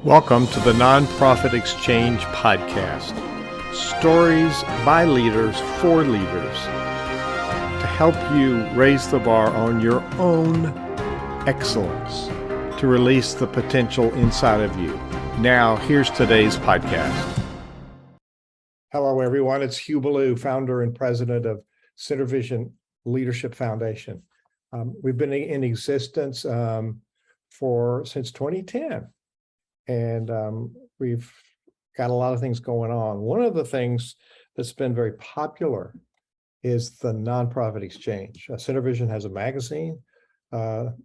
Welcome to the Nonprofit Exchange podcast. Stories by leaders for leaders to help you raise the bar on your own excellence, to release the potential inside of you. Now, here's today's podcast. Hello, everyone. It's Hugh Ballou, founder and president of Center Vision Leadership Foundation. We've been in existence since 2010. And we've got a lot of things going on. One of the things that's been very popular is the Nonprofit Exchange. Center Vision has a magazine, Nonprofit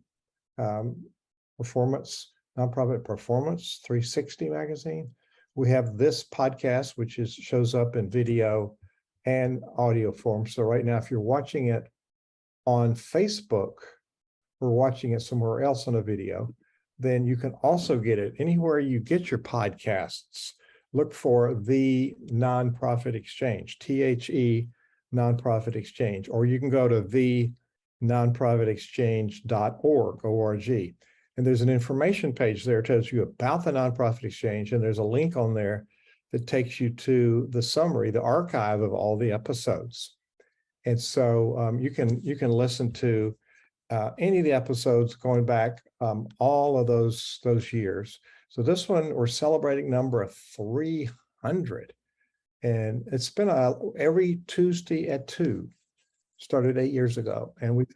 Performance 360 magazine. We have this podcast, which shows up in video and audio form. So right now, if you're watching it on Facebook or watching it somewhere else on a video, then you can also get it anywhere you get your podcasts. Look for the Nonprofit Exchange, THE Nonprofit Exchange, or you can go to thenonprofitexchange.org. And there's an information page there that tells you about the Nonprofit Exchange, and there's a link on there that takes you to the summary, the archive of all the episodes. And so you can listen to any of the episodes going back all of those years. So this one, we're celebrating number 300. And it's been every Tuesday at 2, started 8 years ago. And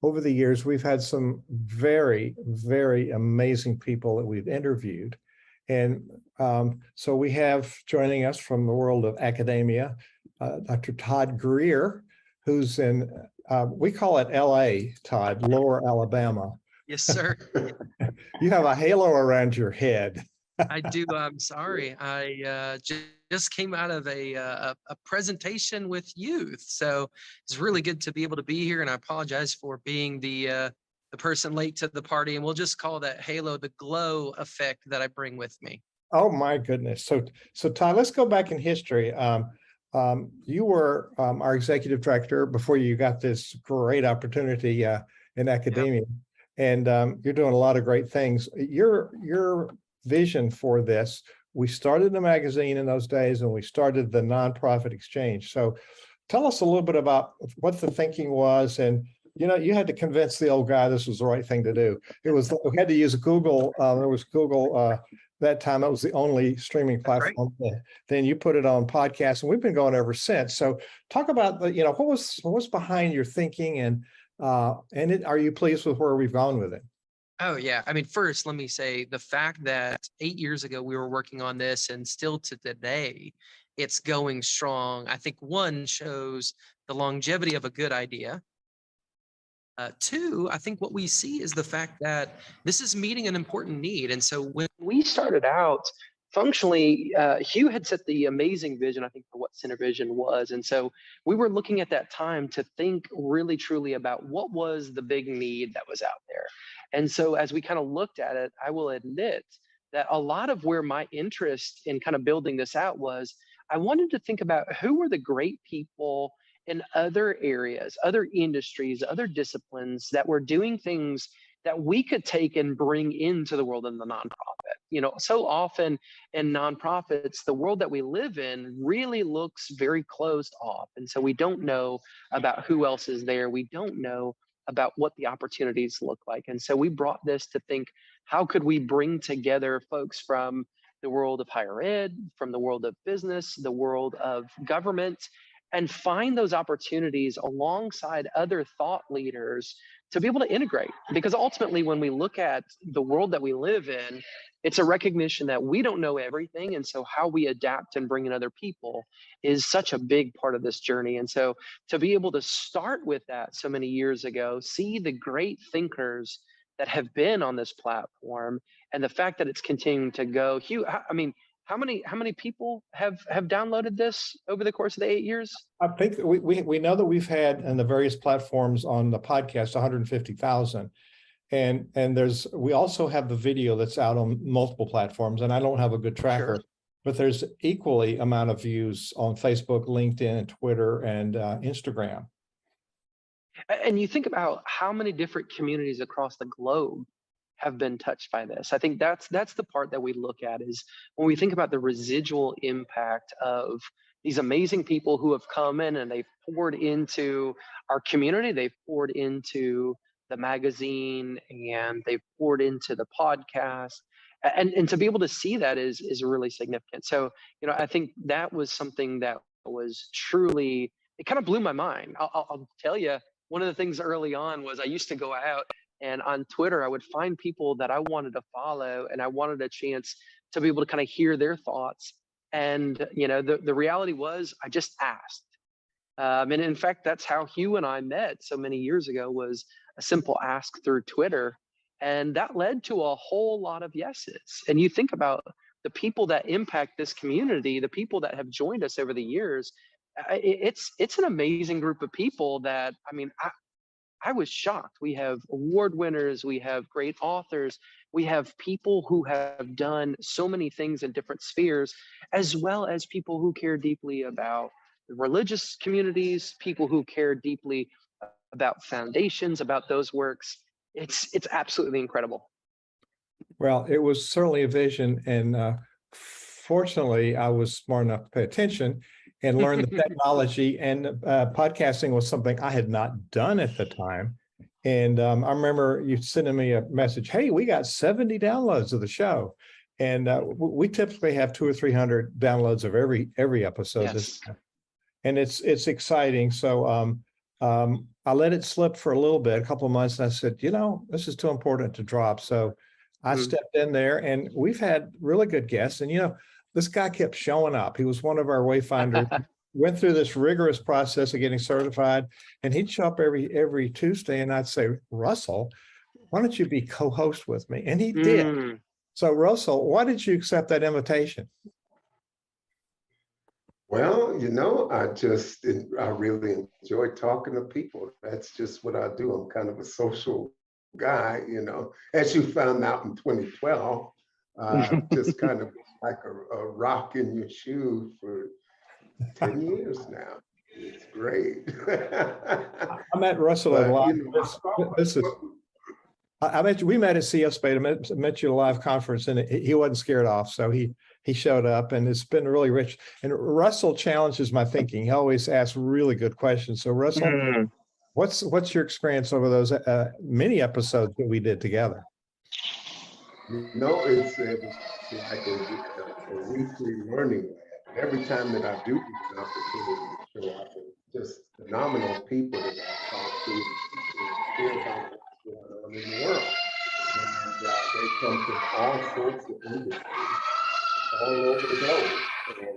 over the years, we've had some very, very amazing people that we've interviewed. And so we have joining us from the world of academia, Dr. Todd Greer, who's in, we call it LA, Todd, Lower Alabama. Yes, sir. You have a halo around your head. I do. I'm sorry. I just came out of a presentation with youth. So it's really good to be able to be here. And I apologize for being the person late to the party. And we'll just call that halo the glow effect that I bring with me. Oh, my goodness. So Todd, let's go back in history. You were our executive director before you got this great opportunity in academia. Yep. And you're doing a lot of great things. Your vision for this, we started the magazine in those days and we started the Nonprofit Exchange. So tell us a little bit about what the thinking was. And, you had to convince the old guy this was the right thing to do. We had to use Google. There was Google that time. That was the only streaming platform. Right. Then you put it on podcasts, and we've been going ever since. So talk about what was behind your thinking, and are you pleased with where we've gone with it? Oh, yeah. I mean, first, let me say the fact that 8 years ago we were working on this and still to today, it's going strong. I think one shows the longevity of a good idea. Two, I think what we see is the fact that this is meeting an important need. And so when we started out, functionally, Hugh had set the amazing vision, I think, for what Center Vision was. And so we were looking at that time to think really, truly about what was the big need that was out there. And so as we kind of looked at it, I will admit that a lot of where my interest in kind of building this out was, I wanted to think about who were the great people in other areas, other industries, other disciplines that were doing things that we could take and bring into the world of the nonprofit. So often in nonprofits, the world that we live in really looks very closed off. And so we don't know about who else is there. We don't know about what the opportunities look like. And so we brought this to think, how could we bring together folks from the world of higher ed, from the world of business, the world of government, and find those opportunities alongside other thought leaders to be able to integrate. Because ultimately, when we look at the world that we live in, it's a recognition that we don't know everything. And so how we adapt and bring in other people is such a big part of this journey. And so to be able to start with that so many years ago, see the great thinkers that have been on this platform, and the fact that it's continuing to go. Hugh, I mean, how many people have downloaded this over the course of the 8 years? I think we know that we've had in the various platforms on the podcast 150,000, and we also have the video that's out on multiple platforms, and I don't have a good tracker, sure, but there's equally amount of views on Facebook, LinkedIn, and Twitter, and Instagram. And you think about how many different communities across the globe have been touched by this. I think that's the part that we look at, is when we think about the residual impact of these amazing people who have come in and they've poured into our community, they've poured into the magazine, and they've poured into the podcast. And to be able to see that is really significant. So, I think that was something that was truly, it kind of blew my mind. I'll tell you, one of the things early on was I used to go out, and on Twitter, I would find people that I wanted to follow, and I wanted a chance to be able to kind of hear their thoughts. And, the reality was I just asked. And in fact, that's how Hugh and I met so many years ago, was a simple ask through Twitter. And that led to a whole lot of yeses. And you think about the people that impact this community, the people that have joined us over the years, it's an amazing group of people that, I was shocked. We have award winners, we have great authors, we have people who have done so many things in different spheres, as well as people who care deeply about the religious communities, people who care deeply about foundations, about those works. It's absolutely incredible. Well, it was certainly a vision, and fortunately, I was smart enough to pay attention and learn the technology. And podcasting was something I had not done at the time. And I remember you sending me a message, "Hey, we got 70 downloads of the show," and we typically have 200 or 300 downloads of every episode. Yes. And it's exciting. So I let it slip for a little bit, a couple of months, and I said, this is too important to drop. So I stepped in there, and we've had really good guests. And this guy kept showing up. He was one of our wayfinders. Went through this rigorous process of getting certified, and he'd show up every Tuesday, and I'd say, "Russell, why don't you be co-host with me?" And he did. So Russell, why did you accept that invitation? Well, I really enjoy talking to people. That's just what I do. I'm kind of a social guy, as you found out in 2012, just kind of like a rock in your shoe for 10 years now. It's great. I met Russell at a lot. We met at CF Spade. I met you at a live conference, and he wasn't scared off. So he showed up, and it's been really rich. And Russell challenges my thinking. He always asks really good questions. So Russell, what's your experience over those many episodes that we did together? It's like a weekly learning lab. Every time that I do get an opportunity to show up, it's just phenomenal people that I talk to hear about what's going on in the world. And they come from all sorts of industries, all over the globe. And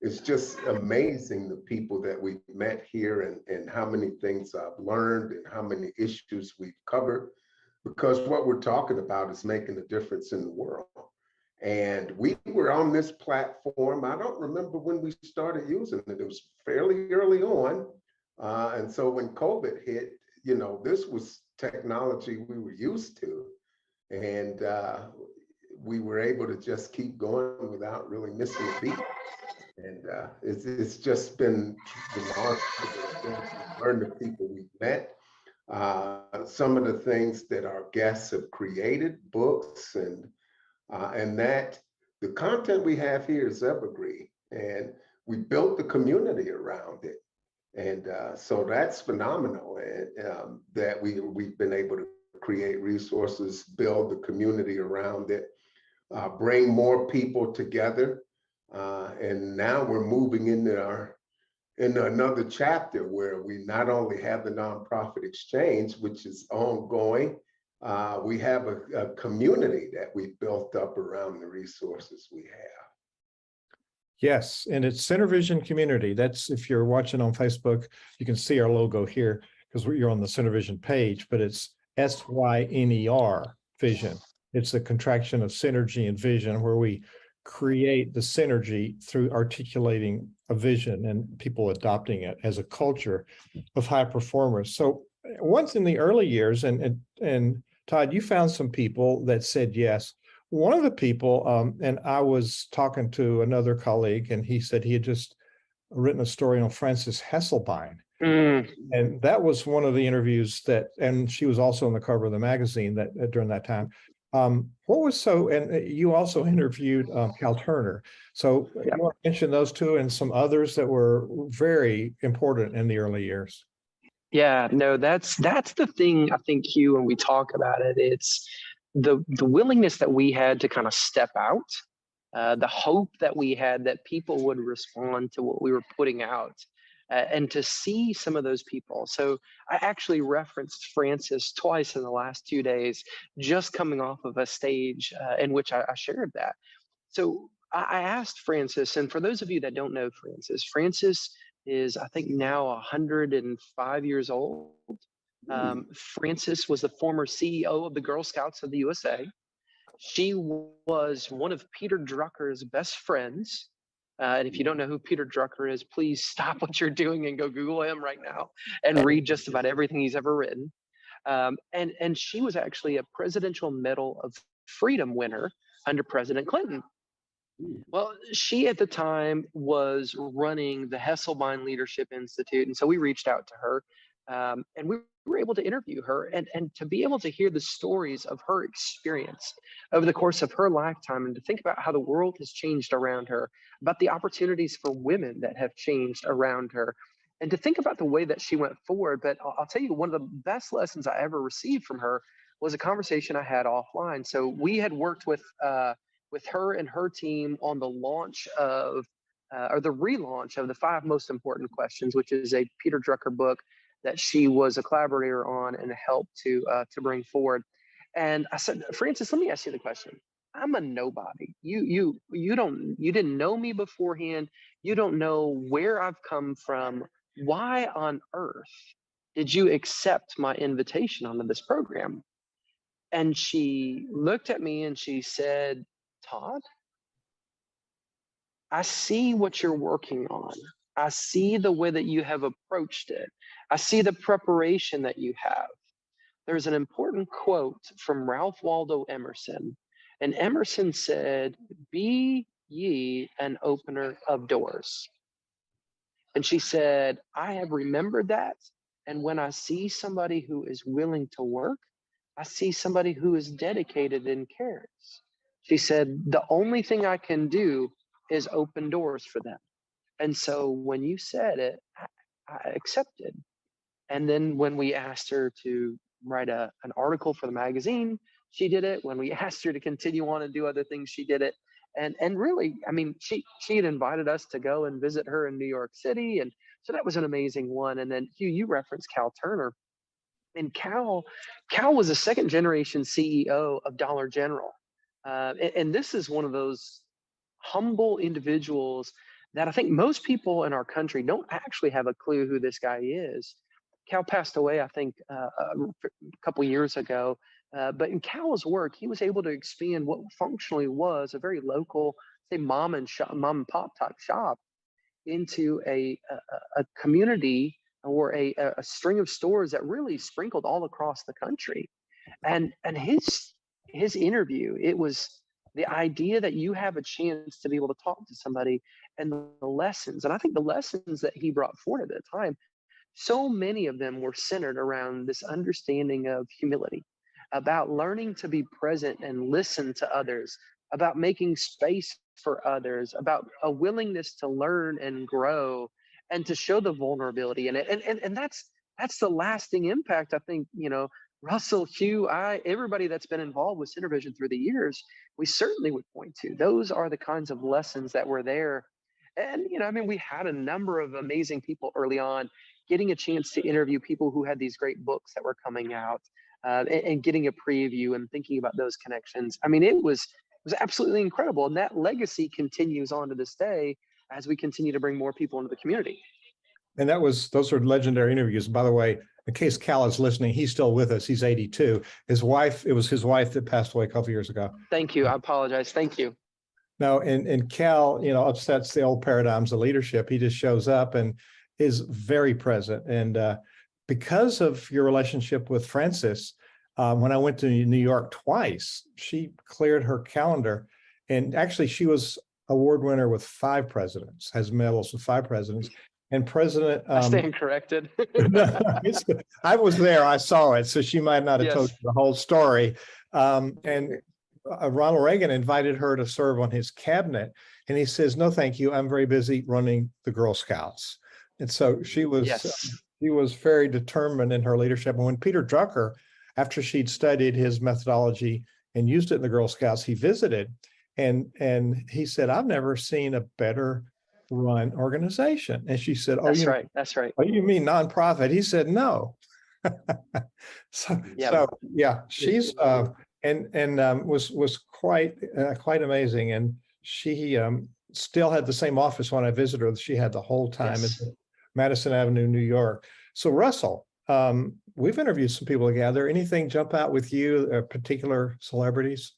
it's just amazing, the people that we've met here, and how many things I've learned, and how many issues we've covered, because what we're talking about is making a difference in the world. And we were on this platform, I don't remember when we started using it. It was fairly early on. And so when COVID hit, this was technology we were used to. And we were able to just keep going without really missing a beat. And it's just been remarkable to learn the people we've met. Some of the things that our guests have created, books, and that the content we have here is evergreen, and we built the community around it. And so that's phenomenal, and that we've been able to create resources, build the community around it, bring more people together. And now we're moving into another chapter where we not only have the nonprofit exchange, which is ongoing, we have a community that we've built up around the resources we have. Yes, and it's Center Vision Community. That's, if you're watching on Facebook, you can see our logo here because you're on the Center Vision page, but it's SYNER Vision. It's a contraction of synergy and vision, where we create the synergy through articulating a vision and people adopting it as a culture of high performers. So once in the early years, and Todd, you found some people that said yes. One of the people, and I was talking to another colleague, and he said he had just written a story on Francis Hesselbein. Mm. And that was one of the interviews and she was also on the cover of the magazine that during that time. What was and you also interviewed Cal Turner. So Yeah. you want to mention those two and some others that were very important in the early years. Yeah, no, that's the thing. I think, Hugh, when we talk about it, it's the willingness that we had to kind of step out, the hope that we had that people would respond to what we were putting out, and to see some of those people. So I actually referenced Francis twice in the last 2 days, just coming off of a stage in which I shared that. So I asked Francis, and for those of you that don't know Francis, Francis is, I think, now 105 years old. Francis was the former CEO of the Girl Scouts of the USA. She was one of Peter Drucker's best friends. And if you don't know who Peter Drucker is, please stop what you're doing and go Google him right now and read just about everything he's ever written. And she was actually a Presidential Medal of Freedom winner under President Clinton. Well, she at the time was running the Hesselbein Leadership Institute. And so we reached out to her, and we were able to interview her and to be able to hear the stories of her experience over the course of her lifetime, and to think about how the world has changed around her, about the opportunities for women that have changed around her, and to think about the way that she went forward. But I'll tell you, one of the best lessons I ever received from her was a conversation I had offline. So we had worked with her and her team on the launch of, or the relaunch of, the 5 Most Important Questions, which is a Peter Drucker book that she was a collaborator on and helped to bring forward. And I said, Francis, let me ask you the question. I'm a nobody. You didn't know me beforehand. You don't know where I've come from. Why on earth did you accept my invitation onto this program? And she looked at me and she said, Todd, I see what you're working on. I see the way that you have approached it. I see the preparation that you have. There's an important quote from Ralph Waldo Emerson, and Emerson said, "Be ye an opener of doors." And she said, I have remembered that. And when I see somebody who is willing to work, I see somebody who is dedicated and cares. She said, the only thing I can do is open doors for them. And so when you said it, I accepted. And then when we asked her to write an article for the magazine, she did it. When we asked her to continue on and do other things, she did it. And really, I mean, she had invited us to go and visit her in New York City. And so that was an amazing one. And then Hugh, you referenced Cal Turner. And Cal was a second generation CEO of Dollar General. And this is one of those humble individuals that I think most people in our country don't actually have a clue who this guy is. Cal passed away, I think, a couple years ago. But in Cal's work, he was able to expand what functionally was a very local, say, mom and pop type shop into a community, or a string of stores that really sprinkled all across the country. And his interview, it was the idea that you have a chance to be able to talk to somebody, and the lessons. And I think the lessons that he brought forward at that time, so many of them were centered around this understanding of humility, about learning to be present and listen to others, about making space for others, about a willingness to learn and grow, and to show the vulnerability in it. And that's the lasting impact, I think, Russell, Hugh, everybody that's been involved with CenterVision through the years, we certainly would point to. Those are the kinds of lessons that were there. And, I mean, we had a number of amazing people early on, getting a chance to interview people who had these great books that were coming out, and getting a preview and thinking about those connections. I mean, it was absolutely incredible. And that legacy continues on to this day as we continue to bring more people into the community. And those are legendary interviews. By the way, in case Cal is listening, he's still with us. He's 82. It was his wife that passed away a couple of years ago. Thank you. I apologize. Thank you. No, and Cal, upsets the old paradigms of leadership. He just shows up and is very present. And because of your relationship with Francis, when I went to New York twice, she cleared her calendar. And actually, she was award winner with 5 presidents, has medals with 5 presidents. And President, I stand corrected. no, I was there, I saw it, so she might not have told Yes. you the whole story. And Ronald Reagan invited her to serve on his cabinet, and he says, "No, thank you. I'm very busy running the Girl Scouts." And so she Yes. was very determined in her leadership. And when Peter Drucker, after she'd studied his methodology and used it in the Girl Scouts, he visited, and he said, "I've never seen a better run organization." And she said, That's right. That's right. "Oh, you mean nonprofit?" He said, "No." Yeah. So yeah, she's was quite amazing, and she still had the same office when I visited her that she had the whole time Yes. at Madison Avenue, New York. So Russell, we've interviewed some people together. Anything jump out with you, particular celebrities?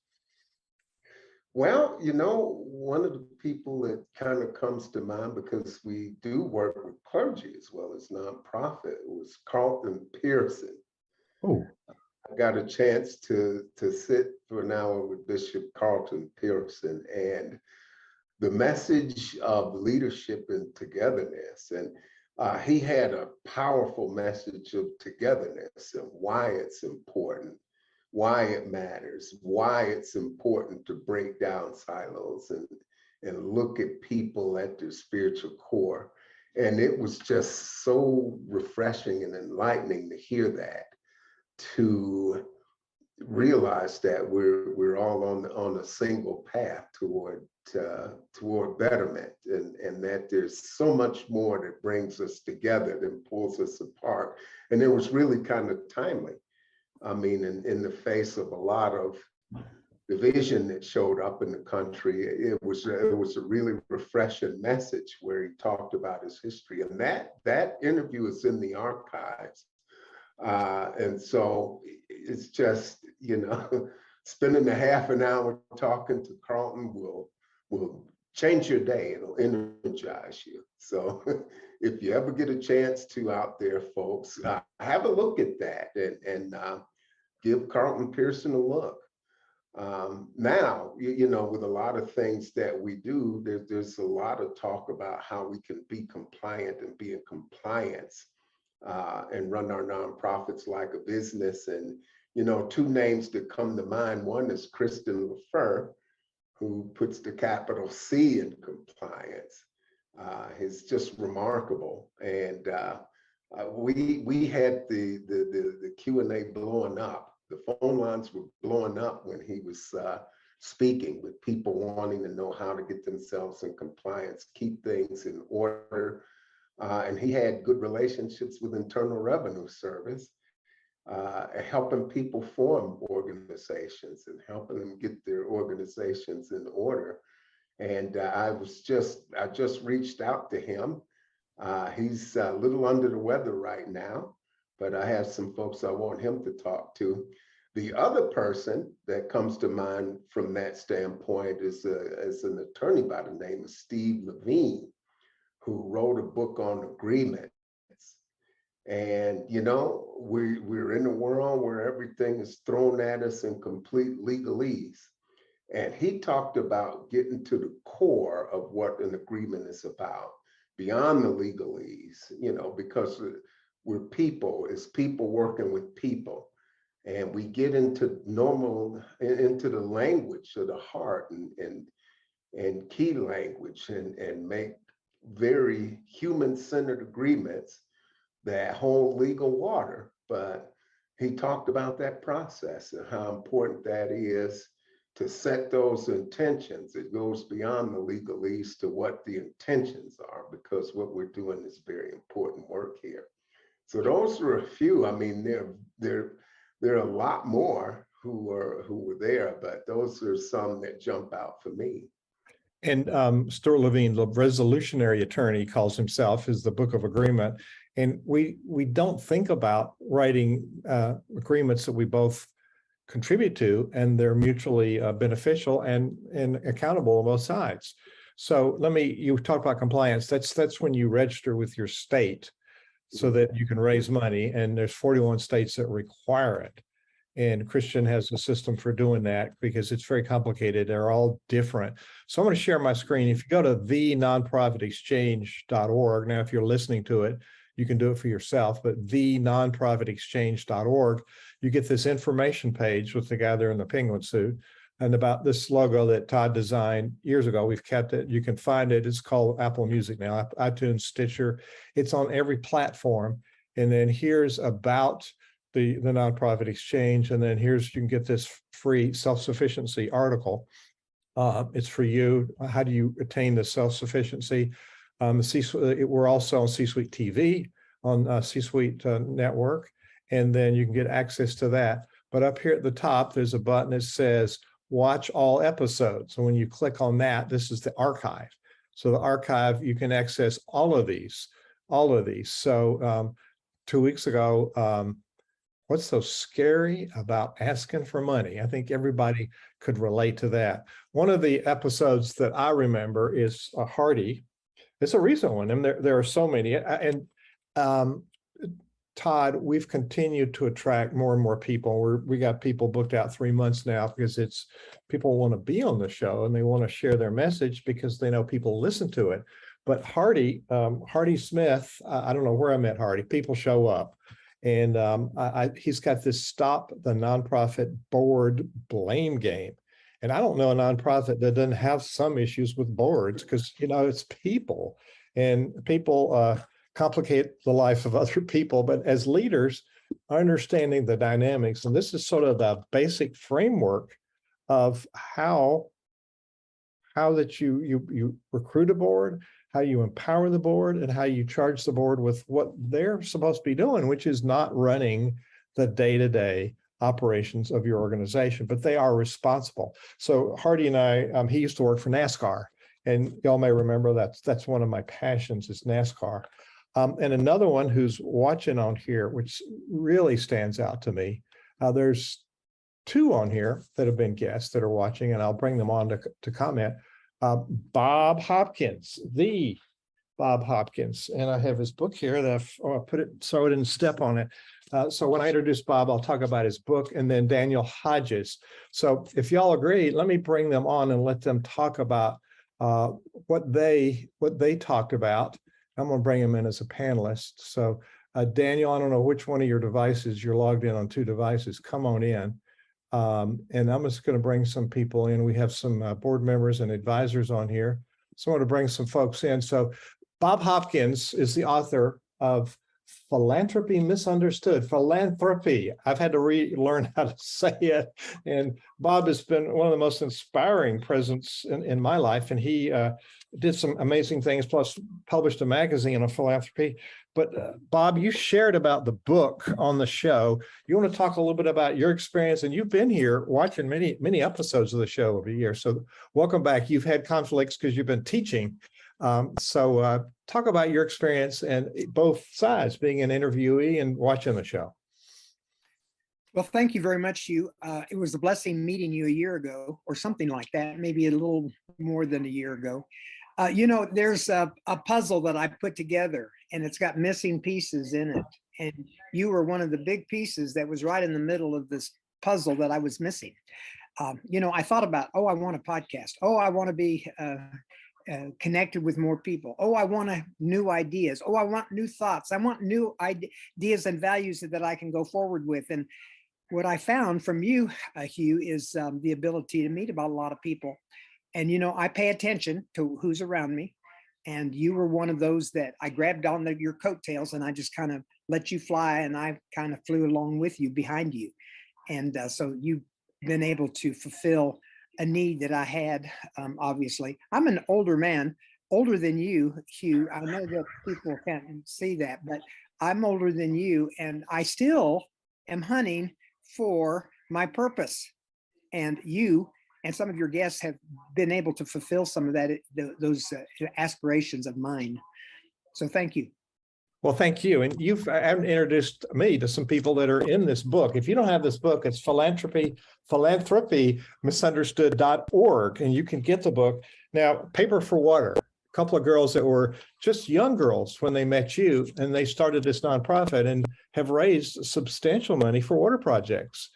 Well, one of the people that kind of comes to mind, because we do work with clergy as well as nonprofit, was Carlton Pearson. Oh, I got a chance to sit for an hour with Bishop Carlton Pearson, and the message of leadership and togetherness. And he had a powerful message of togetherness and why it's important, why it matters, why it's important to break down silos and look at people at their spiritual core. And it was just so refreshing and enlightening to hear that, to realize that we're all on a single path toward betterment, and that there's so much more that brings us together than pulls us apart. And it was really kind of timely. I mean, in the face of a lot of division that showed up in the country, it was a really refreshing message where he talked about his history. And that interview is in the archives. And so it's just, spending a half an hour talking to Carlton will change your day. It'll energize you. So if you ever get a chance to out there, folks, have a look at that and give Carlton Pearson a look. Now, with a lot of things that we do, there's a lot of talk about how we can be compliant and be in compliance and run our nonprofits like a business. And, two names that come to mind. One is Kristen LaFleur, who puts the capital C in compliance. Is just remarkable. And we had the Q&A blowing up. The phone lines were blowing up when he was speaking, with people wanting to know how to get themselves in compliance, keep things in order. And he had good relationships with Internal Revenue Service, helping people form organizations and helping them get their organizations in order. And I just reached out to him. He's a little under the weather right now, but I have some folks I want him to talk to. The other person that comes to mind from that standpoint is an attorney by the name of Steve Levine, who wrote a book on agreements. And, we're in a world where everything is thrown at us in complete legalese. And he talked about getting to the core of what an agreement is about, beyond the legalese, because we're people, it's people working with people. And we get into the language of the heart and key language and make very human-centered agreements that hold legal water. But he talked about that process and how important that is to set those intentions. It goes beyond the legalese to what the intentions are, because what we're doing is very important work here. So those are a few. I mean, there are a lot more who were there, but those are some that jump out for me. And Stuart Levine, the resolutionary attorney, calls himself, is the Book of Agreement. And we don't think about writing agreements that we both contribute to, and they're mutually beneficial and accountable on both sides. So you talk about compliance. That's when you register with your state so that you can raise money, and there's 41 states that require it. And Christian has a system for doing that because it's very complicated. They're all different. So I'm going to share my screen. If you go to thenonprofitexchange.org, now if you're listening to it, you can do it for yourself, but thenonprofitexchange.org, you get this information page with the guy there in the penguin suit and about this logo that Todd designed years ago. We've kept it. You can find it. It's called Apple Music now, iTunes, Stitcher. It's on every platform. And then here's about the nonprofit exchange. And then here's, you can get this free self-sufficiency article. It's for you. How do you attain the self-sufficiency? We're also on C-Suite TV, on C-Suite Network, and then you can get access to that. But up here at the top, there's a button that says watch all episodes. And when you click on that, this is the archive. So the archive, you can access all of these. So 2 weeks ago, what's so scary about asking for money? I think everybody could relate to that. One of the episodes that I remember is Hardy. It's a recent one, and there are so many. And Todd, we've continued to attract more and more people. We got people booked out 3 months now because people want to be on the show and they want to share their message because they know people listen to it. But Hardy Smith, I don't know where I met Hardy. People show up, and he's got this Stop the Nonprofit Board Blame game. And I don't know a nonprofit that doesn't have some issues with boards because, it's people, and people complicate the life of other people. But as leaders, understanding the dynamics, and this is sort of the basic framework of how that you recruit a board, how you empower the board, and how you charge the board with what they're supposed to be doing, which is not running the day-to-day operations of your organization, but they are responsible. So Hardy and I, he used to work for NASCAR, and y'all may remember that's one of my passions is NASCAR. And another one who's watching on here, which really stands out to me, there's 2 on here that have been guests that are watching, and I'll bring them on to comment. Bob Hopkins, the Bob Hopkins, and I have his book here that I'll put it so I didn't step on it. So when I introduce Bob, I'll talk about his book, and then Daniel Hodges. So if y'all agree, let me bring them on and let them talk about what they talked about. I'm going to bring them in as a panelist. So Daniel, I don't know which one of your devices, you're logged in on 2 devices. Come on in. And I'm just going to bring some people in. We have some board members and advisors on here. So I want to bring some folks in. So Bob Hopkins is the author of Philanthropy Misunderstood. Philanthropy. I've had to relearn how to say it. And Bob has been one of the most inspiring presence in my life. And he did some amazing things, plus published a magazine on philanthropy. But Bob, you shared about the book on the show. You want to talk a little bit about your experience, and you've been here watching many episodes of the show over the years. So welcome back. You've had conflicts because you've been teaching. So talk about your experience and both sides, being an interviewee and watching the show. Well, thank you very much, Hugh. It was a blessing meeting you a year ago or something like that, maybe a little more than a year ago. There's a puzzle that I put together, and it's got missing pieces in it. And you were one of the big pieces that was right in the middle of this puzzle that I was missing. I thought about, I want a podcast. I want to be connected with more people. I want new ideas. I want new thoughts. I want new ideas and values that I can go forward with. And what I found from you, Hugh, is the ability to meet about a lot of people. And, I pay attention to who's around me. And you were one of those that I grabbed on your coattails and I just kind of let you fly, and I kind of flew along with you behind you. And so you've been able to fulfill a need that I had, obviously. I'm an older man, older than you, Hugh. I know that people can't see that, but I'm older than you, and I still am hunting for my purpose. And you and some of your guests have been able to fulfill some of those aspirations of mine. So thank you. Well, thank you. And you've introduced me to some people that are in this book. If you don't have this book, it's philanthropymisunderstood.org, and you can get the book. Now, Paper for Water, a couple of girls that were just young girls when they met you, and they started this nonprofit and have raised substantial money for water projects.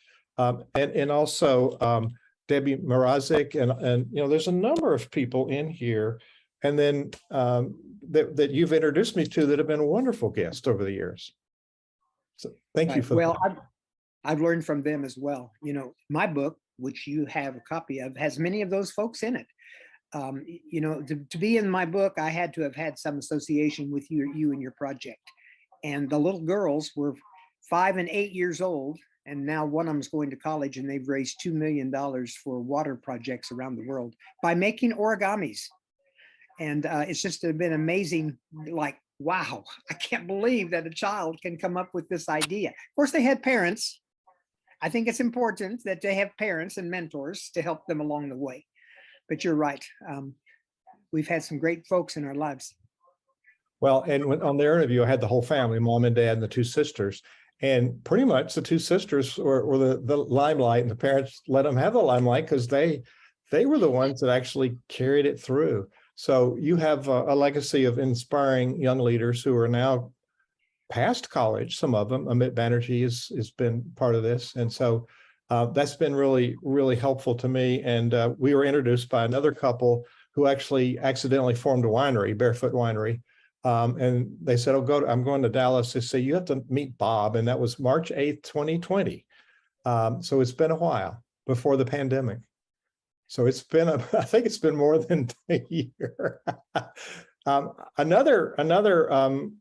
And also Debbie Mrazek, and there's a number of people in here, and then that you've introduced me to that have been wonderful guests over the years. So thank you Right. for Well, that. I've learned from them as well. My book, which you have a copy of, has many of those folks in it. To be in my book, I had to have had some association with you and your project. And the little girls were 5 and 8 years old, and now one of them's going to college, and they've raised $2 million for water projects around the world by making origamis. And it's just been amazing. Like, wow, I can't believe that a child can come up with this idea. Of course, they had parents. I think it's important that they have parents and mentors to help them along the way. But you're right. We've had some great folks in our lives. Well, and on their interview, I had the whole family, mom and dad and the two sisters. And pretty much the two sisters were the limelight, and the parents let them have the limelight because they were the ones that actually carried it through. So you have a legacy of inspiring young leaders who are now past college. Some of them, Amit Banerjee has been part of this. And so that's been really, really helpful to me. And we were introduced by another couple who actually accidentally formed a winery, Barefoot Winery. And they said, I'm going to Dallas. They say, you have to meet Bob. And that was March 8th, 2020. So it's been a while before the pandemic. So it's been, I think it's been more than a year. Another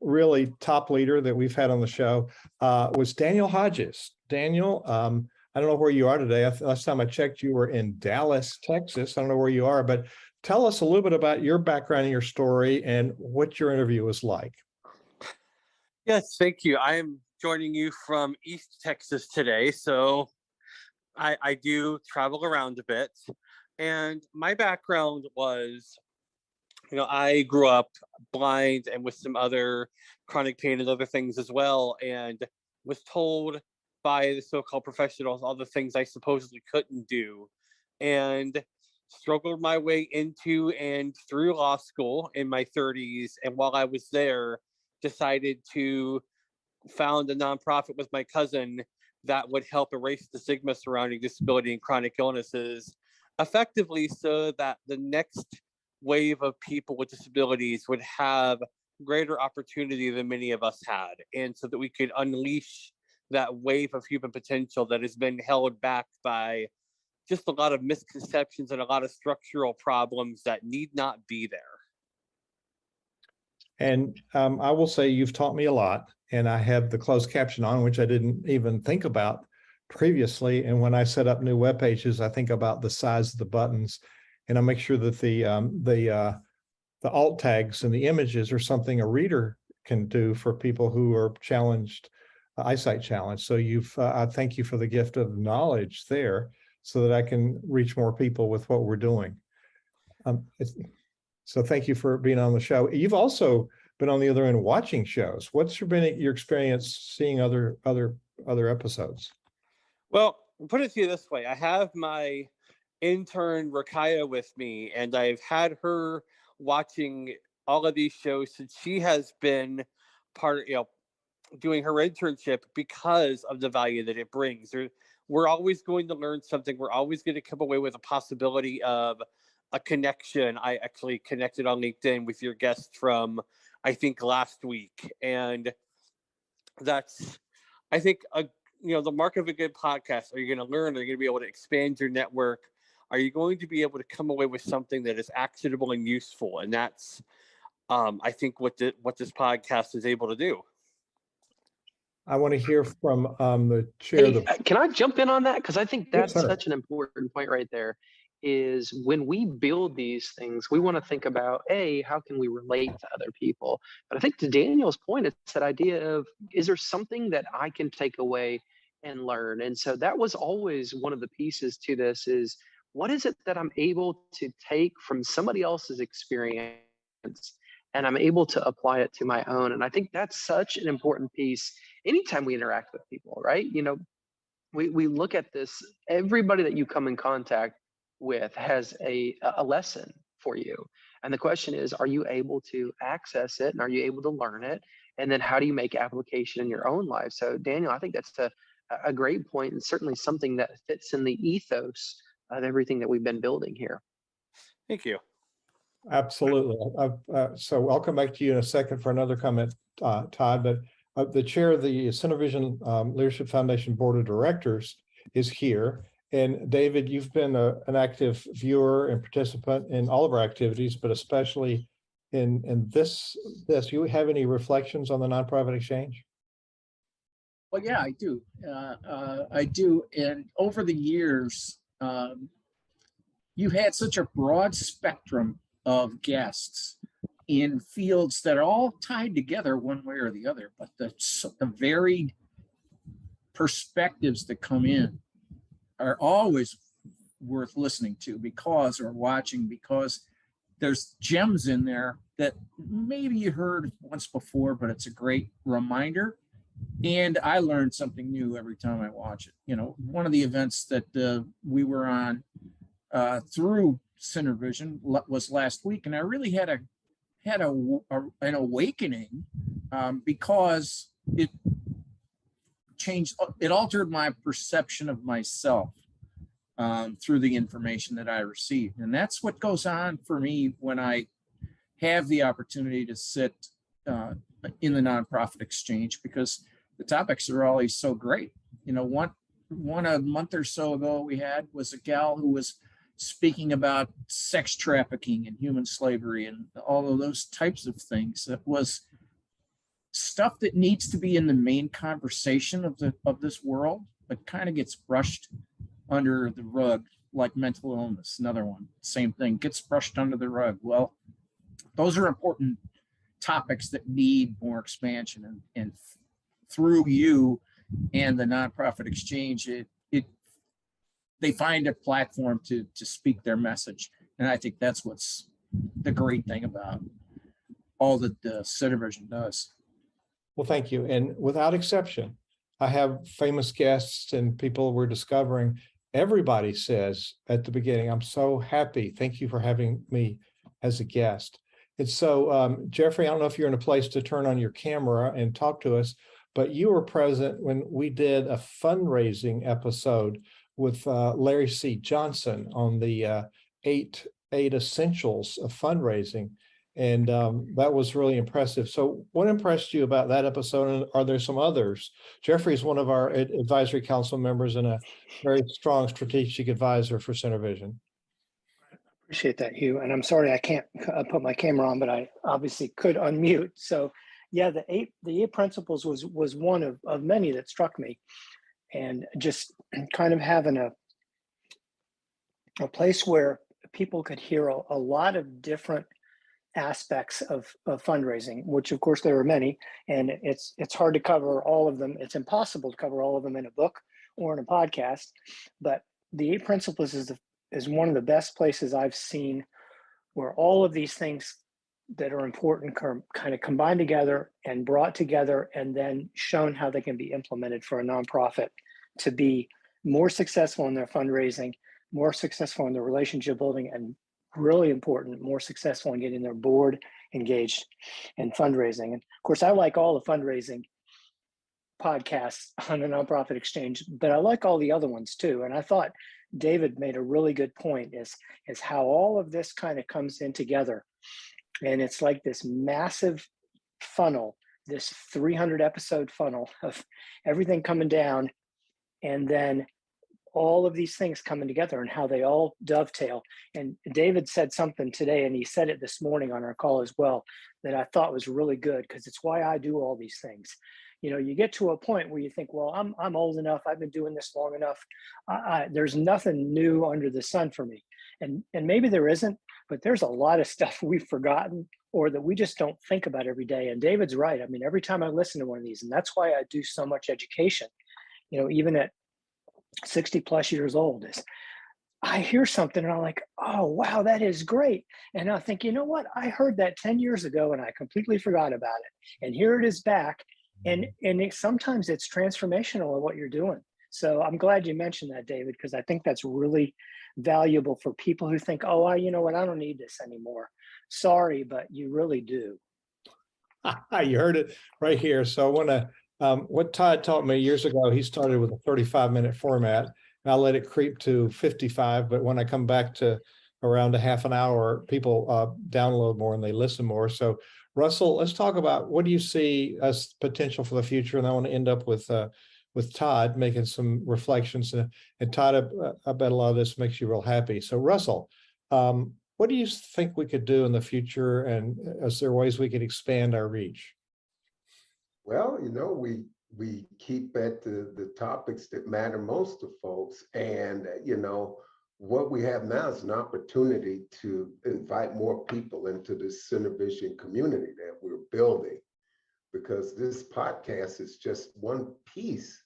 really top leader that we've had on the show was Daniel Hodges. Daniel, I don't know where you are today. Last time I checked, you were in Dallas, Texas. I don't know where you are, but tell us a little bit about your background and your story and what your interview was like. Yes, thank you. I am joining you from East Texas today. So I do travel around a bit. And my background was, I grew up blind and with some other chronic pain and other things as well, and was told by the so-called professionals all the things I supposedly couldn't do, and struggled my way into and through law school in my 30s. And while I was there, decided to found a nonprofit with my cousin that would help erase the stigma surrounding disability and chronic illnesses effectively, so that the next wave of people with disabilities would have greater opportunity than many of us had, and so that we could unleash that wave of human potential that has been held back by just a lot of misconceptions and a lot of structural problems that need not be there. And I will say you've taught me a lot, and I have the closed caption on, which I didn't even think about previously. And when I set up new web pages, I think about the size of the buttons, and I make sure that the alt tags and the images are something a reader can do for people who are challenged, eyesight challenged. So I thank you for the gift of knowledge there, so that I can reach more people with what we're doing. So thank you for being on the show. You've also been on the other end watching shows. What's been your experience seeing other episodes? Well, put it to you this way. I have my intern Rakaya with me, and I've had her watching all of these shows since she has been part of, doing her internship, because of the value that it brings. We're always going to learn something. We're always going to come away with a possibility of a connection. I actually connected on LinkedIn with your guest from, I think, last week. And that's, I think, the mark of a good podcast. Are you going to learn? Are you going to be able to expand your network? Are you going to be able to come away with something that is actionable and useful? And that's, I think, what this podcast is able to do. I want to hear from the chair. Hey, can I jump in on that? Because I think that's Yes, sir. such an important point right there. Is when we build these things, we want to think about, how can we relate to other people? But I think to Daniel's point, it's that idea of, is there something that I can take away and learn? And so that was always one of the pieces to this, is what is it that I'm able to take from somebody else's experience and I'm able to apply it to my own? And I think that's such an important piece anytime we interact with people, right? We look at this, everybody that you come in contact with has a lesson for you. And the question is, are you able to access it, and are you able to learn it? And then how do you make application in your own life? So Daniel, I think that's a great point, and certainly something that fits in the ethos of everything that we've been building here. Thank you. Absolutely. So I'll come back to you in a second for another comment, Todd, but the chair of the Cinevision Leadership Foundation Board of Directors is here. And David, you've been an active viewer and participant in all of our activities, but especially in this. Do you have any reflections on the nonprofit exchange? Well, yeah, I do. I do. And over the years, you've had such a broad spectrum of guests in fields that are all tied together one way or the other, but the varied perspectives that come in are always worth listening to or watching, because there's gems in there that maybe you heard once before, but it's a great reminder. And I learned something new every time I watch it. You know, one of the events that we were on through Cinevision was last week, and I really had an awakening because it altered my perception of myself through the information that I received. And that's what goes on for me when I have the opportunity to sit in the nonprofit exchange, because the topics are always so great. You know, one a month or so ago we had was a gal who was speaking about sex trafficking and human slavery and all of those types of things. That was stuff that needs to be in the main conversation of this world, but kind of gets brushed under the rug, like mental illness. Another one, same thing, gets brushed under the rug. Well, those are important topics that need more expansion, and through you and the nonprofit exchange, they find a platform to speak their message. And I think that's what's the great thing about all that the Cinevision does. Well, thank you. And without exception, I have famous guests and people we're discovering. Everybody says at the beginning, I'm so happy. Thank you for having me as a guest. And so, Jeffrey, I don't know if you're in a place to turn on your camera and talk to us, but you were present when we did a fundraising episode with Larry C. Johnson on the eight essentials of fundraising. And that was really impressive. So what impressed you about that episode? And are there some others? Jeffrey is one of our advisory council members and a very strong strategic advisor for Cinevision. Appreciate that, Hugh. And I'm sorry I can't put my camera on, but I obviously could unmute. So yeah, the eight principles was one of many that struck me. And just kind of having a place where people could hear a lot of different aspects of fundraising, which of course there are many, and it's hard to cover all of them. It's impossible to cover all of them in a book or in a podcast, but the eight principles is one of the best places I've seen where all of these things that are important kind of combined together and brought together, and then shown how they can be implemented for a nonprofit to be more successful in their fundraising, more successful in their relationship building, and really important, more successful in getting their board engaged in fundraising. And of course, I like all the fundraising podcasts on the nonprofit exchange, but I like all the other ones too. And I thought David made a really good point is how all of this kind of comes in together. And it's like this massive funnel, this 300 episode funnel of everything coming down, and then all of these things coming together and how they all dovetail. And David said something today, and he said it this morning on our call as well, that I thought was really good, because it's why I do all these things. You know, you get to a point where you think, well, I'm old enough, I've been doing this long enough. There's nothing new under the sun for me. And maybe there isn't, but there's a lot of stuff we've forgotten or that we just don't think about every day. And David's right. I mean, every time I listen to one of these, and that's why I do so much education, you know, even at 60 plus years old, is I hear something and I'm like, oh, wow, that is great. And I think, you know what? I heard that 10 years ago and I completely forgot about it. And here it is back. And sometimes it's transformational in what you're doing. So I'm glad you mentioned that, David, because I think that's really valuable for people who think, oh, you know what? I don't need this anymore. Sorry, but you really do. You heard it right here. So I want to What Todd taught me years ago, he started with a 35-minute format. And I let it creep to 55, but when I come back to around a half an hour, people download more and they listen more. So Russell, let's talk about what do you see as potential for the future? And I want to end up with Todd making some reflections. And Todd, I bet a lot of this makes you real happy. So Russell, what do you think we could do in the future? And is there ways we could expand our reach? Well, we keep at the topics that matter most to folks. And, what we have now is an opportunity to invite more people into this CineVision community that we're building, because this podcast is just one piece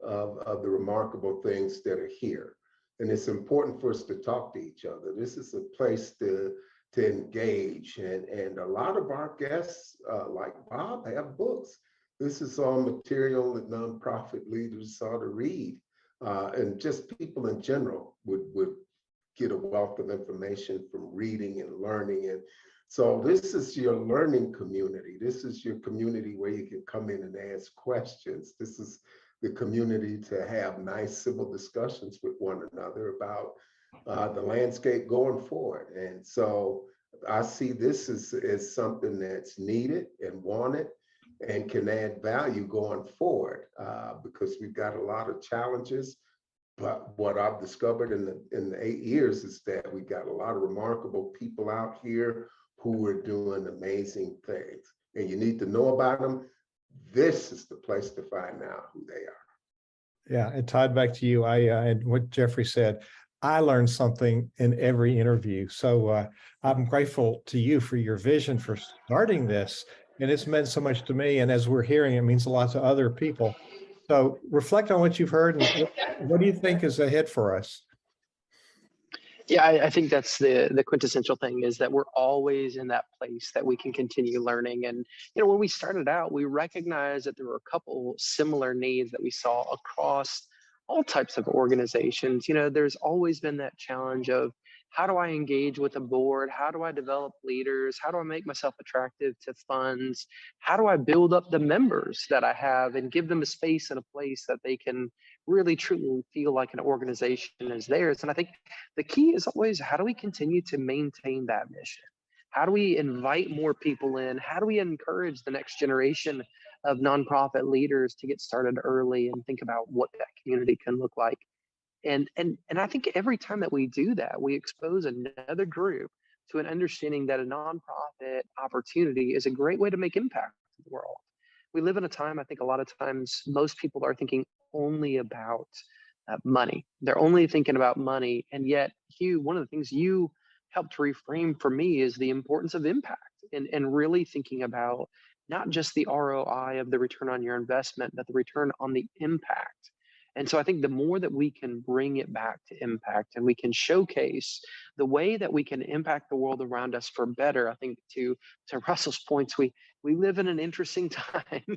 of the remarkable things that are here. And it's important for us to talk to each other. This is a place to engage. And a lot of our guests, like Bob, have books. This is all material that nonprofit leaders ought to read. And just people in general would get a wealth of information from reading and learning. And so this is your learning community. This is your community where you can come in and ask questions. This is the community to have nice civil discussions with one another about the landscape going forward. And so I see this as something that's needed and wanted and can add value going forward, because we've got a lot of challenges. But what I've discovered in the 8 years is that we got a lot of remarkable people out here who are doing amazing things, and you need to know about them. This is the place to find out who they are. Yeah, and Todd, back to you. And what Jeffrey said, I learned something in every interview. So I'm grateful to you for your vision for starting this. And it's meant so much to me. And as we're hearing, it means a lot to other people. So reflect on what you've heard and what do you think is ahead for us? Yeah, I think that's the quintessential thing, is that we're always in that place that we can continue learning. And, when we started out, we recognized that there were a couple similar needs that we saw across all types of organizations. There's always been that challenge of, how do I engage with a board? How do I develop leaders? How do I make myself attractive to funds? How do I build up the members that I have and give them a space and a place that they can really truly feel like an organization is theirs? And I think the key is always, how do we continue to maintain that mission? How do we invite more people in? How do we encourage the next generation of nonprofit leaders to get started early and think about what that community can look like? And I think every time that we do that, we expose another group to an understanding that a nonprofit opportunity is a great way to make impact in the world. We live in a time, I think a lot of times, most people are thinking only about money. They're only thinking about money. And yet, Hugh, one of the things you helped reframe for me is the importance of impact, and really thinking about not just the ROI of the return on your investment, but the return on the impact. And so I think the more that we can bring it back to impact, and we can showcase the way that we can impact the world around us for better, I think to Russell's points, we live in an interesting time,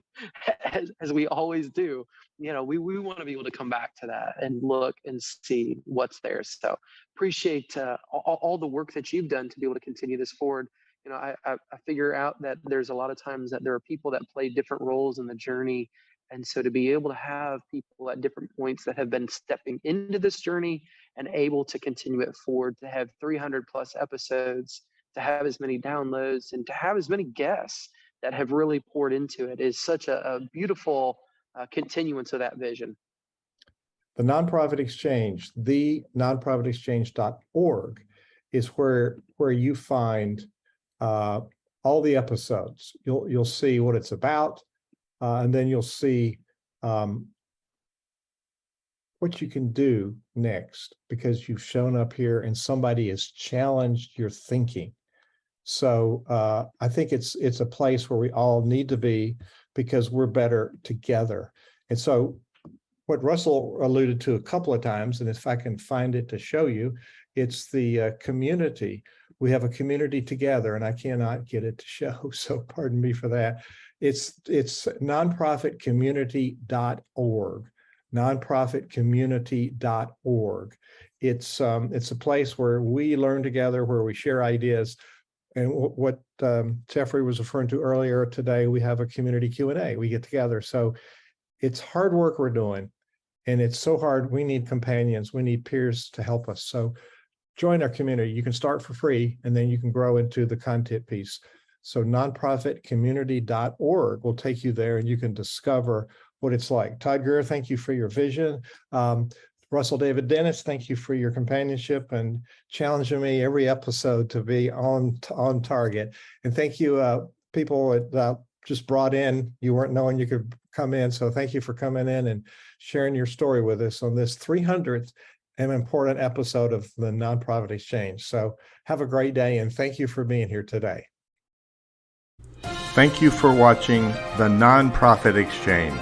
as we always do. We want to be able to come back to that and look and see what's there. So appreciate all the work that you've done to be able to continue this forward. I figure out that there's a lot of times that there are people that play different roles in the journey. And so to be able to have people at different points that have been stepping into this journey and able to continue it forward, to have 300 plus episodes, to have as many downloads, and to have as many guests that have really poured into it, is such a beautiful continuance of that vision. The Nonprofit Exchange, the nonprofitexchange.org, is where you find all the episodes. You'll see what it's about. And then you'll see what you can do next, because you've shown up here and somebody has challenged your thinking. So I think it's a place where we all need to be, because we're better together. And so what Russell alluded to a couple of times, and if I can find it to show you, it's the community. We have a community together, and I cannot get it to show, so pardon me for that. It's nonprofitcommunity.org, nonprofitcommunity.org. It's a place where we learn together, where we share ideas. And what Jeffrey was referring to earlier today, we have a community Q&A. We get together. So it's hard work we're doing. And it's so hard. We need companions. We need peers to help us. So join our community. You can start for free, and then you can grow into the content piece. So nonprofitcommunity.org will take you there, and you can discover what it's like. Todd Greer, thank you for your vision. Russell David Dennis, thank you for your companionship and challenging me every episode to be on target. And thank you, people that just brought in. You weren't knowing you could come in. So thank you for coming in and sharing your story with us on this 300th and important episode of the Nonprofit Exchange. So have a great day, and thank you for being here today. Thank you for watching the Nonprofit Exchange.